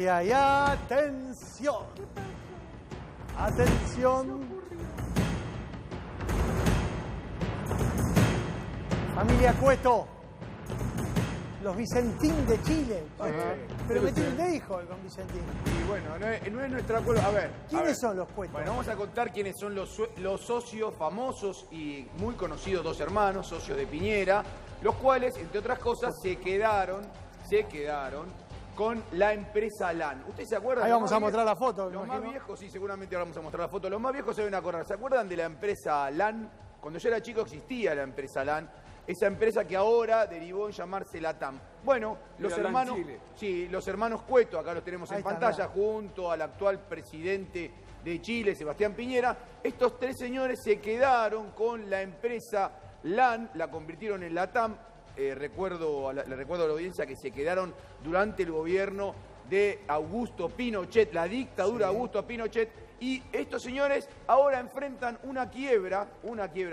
Y ahí, atención. Atención. Familia Cueto. Los Vicentín de Chile. Pero me tienen de hijo con Vicentín. Y bueno, no es nuestro acuerdo. A ver. ¿Quiénes son los Cuetos? Bueno, vamos a contar quiénes son los socios famosos y muy conocidos, dos hermanos, socios de Piñera, los cuales, entre otras cosas, se quedaron con la empresa LAN. ¿Ustedes se acuerdan? Ahí vamos a mostrar la foto. Los más viejos, sí, seguramente ahora vamos a mostrar la foto. Los más viejos se deben acordar. ¿Se acuerdan de la empresa LAN? Cuando yo era chico existía la empresa LAN. Esa empresa que ahora derivó en llamarse LATAM. Bueno, los hermanos, sí, los hermanos Cueto, acá los tenemos en pantalla, junto al actual presidente de Chile, Sebastián Piñera. Estos tres señores se quedaron con la empresa LAN, la convirtieron en LATAM. Le recuerdo a la audiencia que se quedaron durante el gobierno de Augusto Pinochet, la dictadura de Augusto Pinochet. Y estos señores ahora enfrentan una quiebra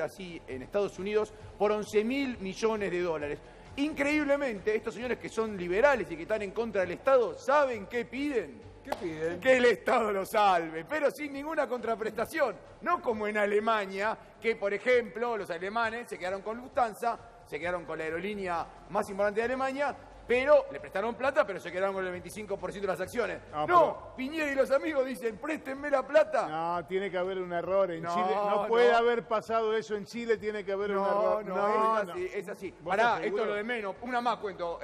así en Estados Unidos por 11.000 millones de dólares. Increíblemente, estos señores que son liberales y que están en contra del Estado, ¿saben qué piden? ¿Qué piden? Que el Estado los salve, pero sin ninguna contraprestación. No como en Alemania, que por ejemplo los alemanes se quedaron con Lufthansa, se quedaron con la aerolínea más importante de Alemania, pero le prestaron plata, pero se quedaron con el 25% de las acciones. No, Piñera y los amigos dicen, préstenme la plata. No, tiene que haber un error en Chile. No puede haber pasado eso en Chile, tiene que haber un error. No, es así. Pará, esto es lo de menos. Una más cuento,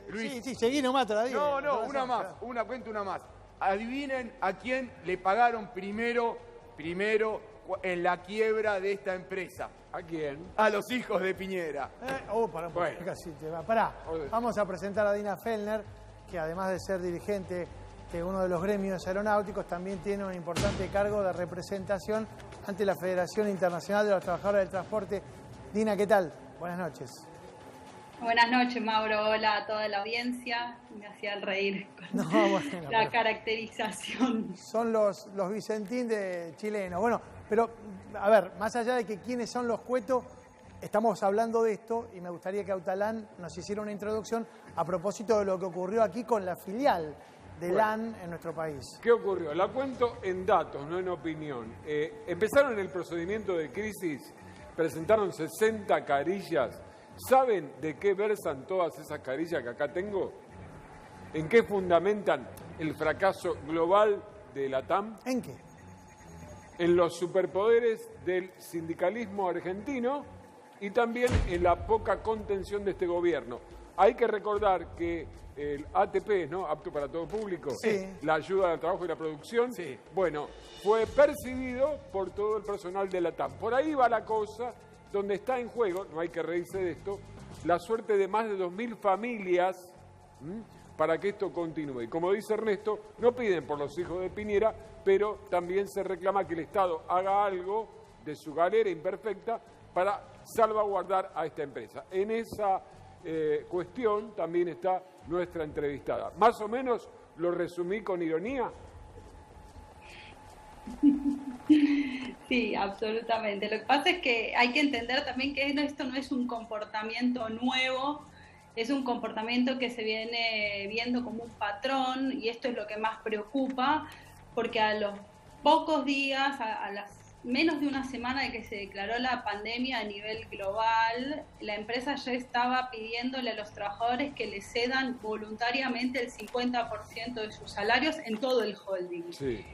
Luis. Sí, seguí nomás todavía. No, una más. Cuento una más. Adivinen a quién le pagaron primero en la quiebra de esta empresa. ¿A quién? A los hijos de Piñera. Pará, casi te va. Pará, vamos a presentar a Dina Fellner, que además de ser dirigente de uno de los gremios aeronáuticos, también tiene un importante cargo de representación ante la Federación Internacional de los Trabajadores del Transporte. Dina, ¿qué tal? Buenas noches. Buenas noches, Mauro. Hola a toda la audiencia. Me hacía reír con la caracterización. Son los Vicentín de chilenos. Bueno, pero, a ver, más allá de que quiénes son los Cuetos, estamos hablando de esto y me gustaría que Autalán nos hiciera una introducción a propósito de lo que ocurrió aquí con la filial de LAN en nuestro país. ¿Qué ocurrió? La cuento en datos, no en opinión. Empezaron el procedimiento de crisis, presentaron 60 carillas. ¿Saben de qué versan todas esas carillas que acá tengo? ¿En qué fundamentan el fracaso global de la TAM? ¿En qué? En los superpoderes del sindicalismo argentino y también en la poca contención de este gobierno. Hay que recordar que el ATP, ¿no? Apto para todo público, la ayuda al trabajo y la producción, bueno, fue percibido por todo el personal de la TAM. Por ahí va la cosa, donde está en juego, no hay que reírse de esto, la suerte de más de 2.000 familias para que esto continúe. Y como dice Ernesto, no piden por los hijos de Piñera, pero también se reclama que el Estado haga algo de su galera imperfecta para salvaguardar a esta empresa. En esa cuestión también está nuestra entrevistada. Más o menos lo resumí con ironía. Sí, absolutamente. Lo que pasa es que hay que entender también que esto no es un comportamiento nuevo, es un comportamiento que se viene viendo como un patrón y esto es lo que más preocupa porque a los pocos días, a las menos de una semana de que se declaró la pandemia a nivel global, la empresa ya estaba pidiéndole a los trabajadores que le cedan voluntariamente el 50% de sus salarios en todo el holding. Sí.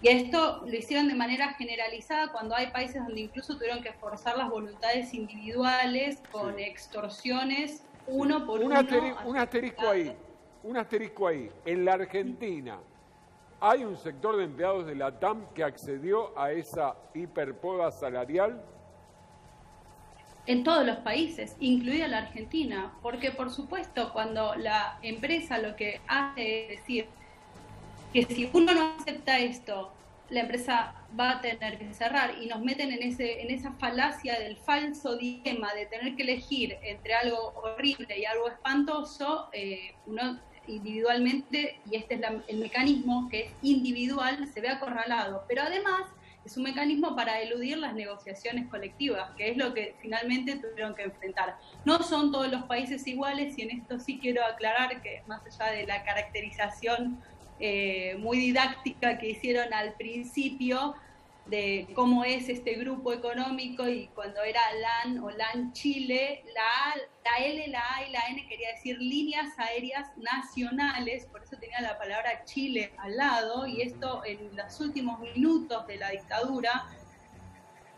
Y esto lo hicieron de manera generalizada cuando hay países donde incluso tuvieron que forzar las voluntades individuales con extorsiones uno por uno. Un asterisco ahí. En la Argentina, ¿hay un sector de empleados de la TAM que accedió a esa hiperpoda salarial? En todos los países, incluida la Argentina, porque por supuesto cuando la empresa lo que hace es decir que si uno no acepta esto, la empresa va a tener que cerrar y nos meten en esa falacia del falso dilema de tener que elegir entre algo horrible y algo espantoso, uno individualmente, y este es el mecanismo que es individual, se ve acorralado, pero además es un mecanismo para eludir las negociaciones colectivas, que es lo que finalmente tuvieron que enfrentar. No son todos los países iguales y en esto sí quiero aclarar que más allá de la caracterización muy didáctica que hicieron al principio de cómo es este grupo económico, y cuando era LAN o LAN Chile, la L, la A y la N quería decir líneas aéreas nacionales, por eso tenía la palabra Chile al lado, y esto en los últimos minutos de la dictadura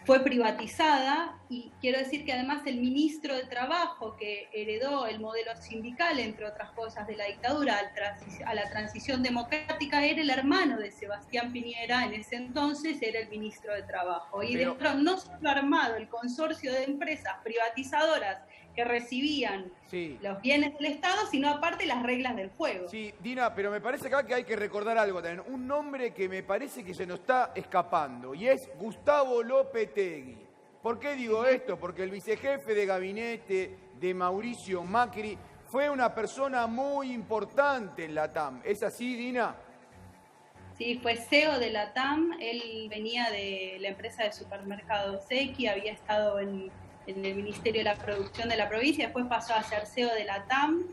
fue privatizada, y quiero decir que además el ministro de Trabajo, que heredó el modelo sindical, entre otras cosas, de la dictadura a la transición democrática, era el hermano de Sebastián Piñera, en ese entonces era el ministro de Trabajo. Y dentro no solo armado el consorcio de empresas privatizadoras que recibían los bienes del Estado, sino aparte las reglas del juego. Sí, Dina, pero me parece acá que hay que recordar algo también. Un nombre que me parece que se nos está escapando, y es Gustavo Lopetegui. ¿Por qué digo esto? Porque el vicejefe de gabinete de Mauricio Macri fue una persona muy importante en la TAM. ¿Es así, Dina? Sí, fue CEO de la TAM. Él venía de la empresa de supermercados Equi, había estado en el Ministerio de la Producción de la provincia, después pasó a ser CEO de la TAM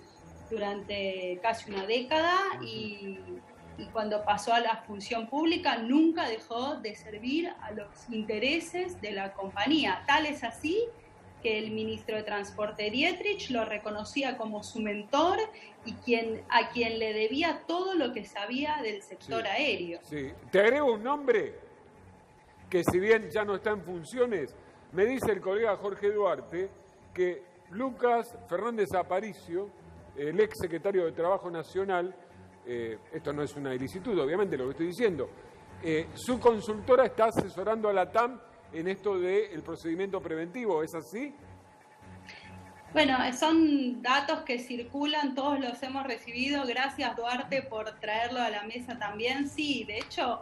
durante casi una década, y cuando pasó a la función pública nunca dejó de servir a los intereses de la compañía. Tal es así que el ministro de Transporte Dietrich lo reconocía como su mentor y a quien le debía todo lo que sabía del sector aéreo. Sí. Te agrego un nombre que, si bien ya no está en funciones, me dice el colega Jorge Duarte que Lucas Fernández Aparicio, el ex secretario de Trabajo Nacional, esto no es una ilicitud, obviamente, lo que estoy diciendo, su consultora está asesorando a la TAM en esto del procedimiento preventivo, ¿es así? Bueno, son datos que circulan, todos los hemos recibido. Gracias, Duarte, por traerlo a la mesa también. Sí, de hecho,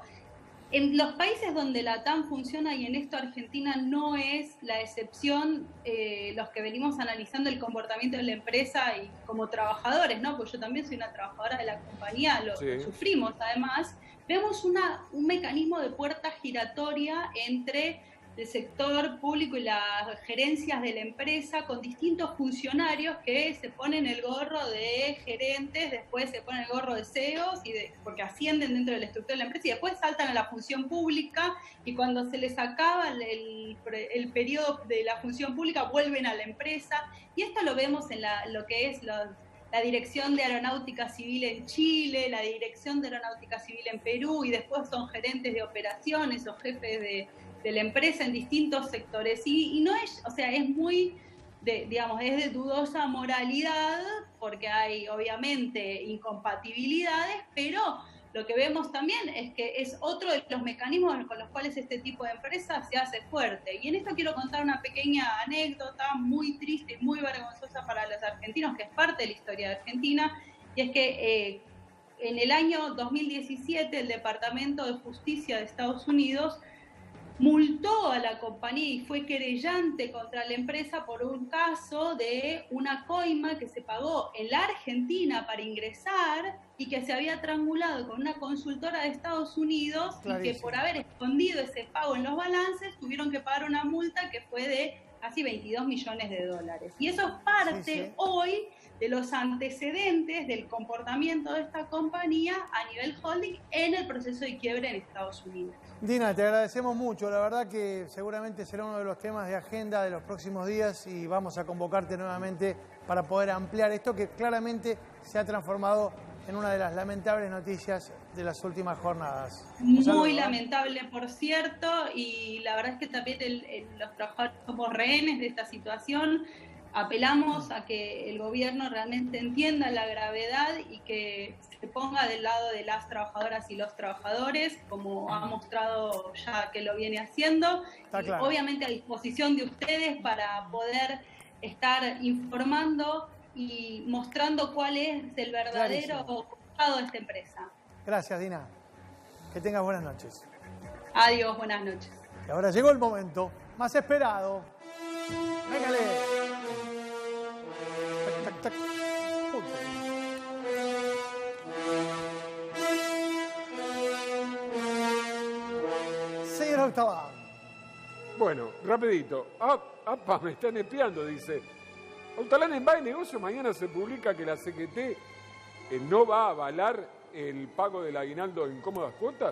en los países donde la TAM funciona, y en esto Argentina no es la excepción, los que venimos analizando el comportamiento de la empresa y como trabajadores, ¿no? Pues yo también soy una trabajadora de la compañía, lo sufrimos además, vemos un mecanismo de puerta giratoria entre el sector público y las gerencias de la empresa, con distintos funcionarios que se ponen el gorro de gerentes, después se ponen el gorro de CEOs, porque ascienden dentro de la estructura de la empresa, y después saltan a la función pública, y cuando se les acaba el periodo de la función pública vuelven a la empresa. Y esto lo vemos en lo que es la Dirección de Aeronáutica Civil en Chile, la Dirección de Aeronáutica Civil en Perú, y después son gerentes de operaciones o jefes de la empresa en distintos sectores, y no es, o sea, es muy, es de dudosa moralidad, porque hay obviamente incompatibilidades, pero lo que vemos también es que es otro de los mecanismos con los cuales este tipo de empresas se hace fuerte. Y en esto quiero contar una pequeña anécdota muy triste y muy vergonzosa para los argentinos, que es parte de la historia de Argentina, y es que en el año 2017 el Departamento de Justicia de Estados Unidos multó a la compañía y fue querellante contra la empresa por un caso de una coima que se pagó en la Argentina para ingresar y que se había triangulado con una consultora de Estados Unidos. Clarísimo. Y que por haber escondido ese pago en los balances tuvieron que pagar una multa que fue de casi $22 millones. Y eso es parte hoy de los antecedentes del comportamiento de esta compañía a nivel holding en el proceso de quiebre en Estados Unidos. Dina, te agradecemos mucho. La verdad que seguramente será uno de los temas de agenda de los próximos días, y vamos a convocarte nuevamente para poder ampliar esto que claramente se ha transformado en una de las lamentables noticias de las últimas jornadas. Muy lamentable, por cierto, y la verdad es que también los trabajadores somos rehenes de esta situación. Apelamos a que el gobierno realmente entienda la gravedad y que se ponga del lado de las trabajadoras y los trabajadores, como ha mostrado ya que lo viene haciendo. Claro. Obviamente a disposición de ustedes para poder estar informando y mostrando cuál es el verdadero estado de esta empresa. Gracias, Dina. Que tengas buenas noches. Adiós, buenas noches. Y ahora llegó el momento más esperado. ¡Véngale! Tac, tac, tac. Señor Octaván. Bueno, rapidito. ¡Apa! Me están espiando, dice. Octalán en Va y Negocio, mañana se publica que la CGT no va a avalar el pago del aguinaldo en cómodas cuotas?